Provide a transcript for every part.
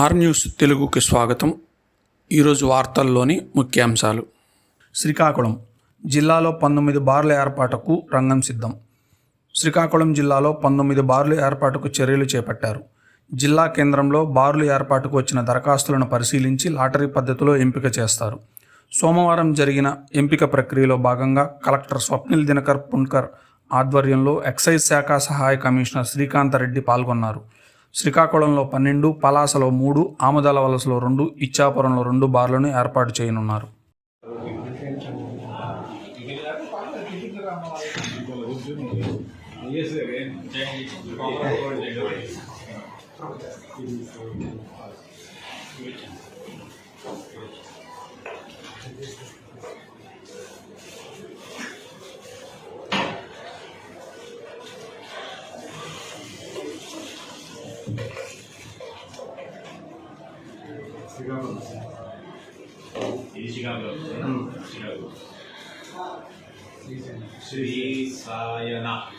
Are news తెలుగుకి స్వాగతం. ఈరోజు వార్తల్లోని ముఖ్యాంశాలు. శ్రీకాకుళం జిల్లాలో 19 బార్ల ఏర్పాటుకు రంగం సిద్ధం. శ్రీకాకుళం జిల్లాలో 19 బార్లు ఏర్పాటుకు చర్యలు చేపట్టారు. జిల్లా కేంద్రంలో బార్లు ఏర్పాటుకు వచ్చిన దరఖాస్తులను పరిశీలించి లాటరీ పద్ధతిలో ఎంపిక చేస్తారు. సోమవారం జరిగిన ఎంపిక ప్రక్రియలో భాగంగా కలెక్టర్ స్వప్నిల్ దినకర్ పుణ్కర్ ఆధ్వర్యంలో ఎక్సైజ్ శాఖ సహాయ కమిషనర్ శ్రీకాంతరెడ్డి పాల్గొన్నారు. శ్రీకాకుళంలో 12, పలాసలో 3, ఆమదాల వలసలో 2, ఇచ్చాపురంలో 2 బార్లను ఏర్పాటు చేయనున్నారు.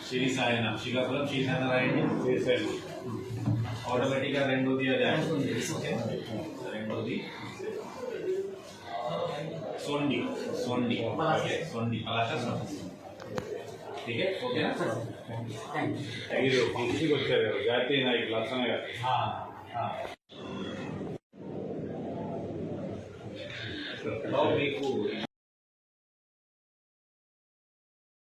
శ్రీ సాయన శ్రీకాకుళం శ్రీసాయన రాయండి. ఆటోమేటిక్గా రెండోది అదే రెండోది సోండి సోండి సోండి పలాస. ठीक है, ओके ना सर. మీరు ఇంటికి వచ్చారు జాతీయ నాయకులు లక్షణ గారు. మీకు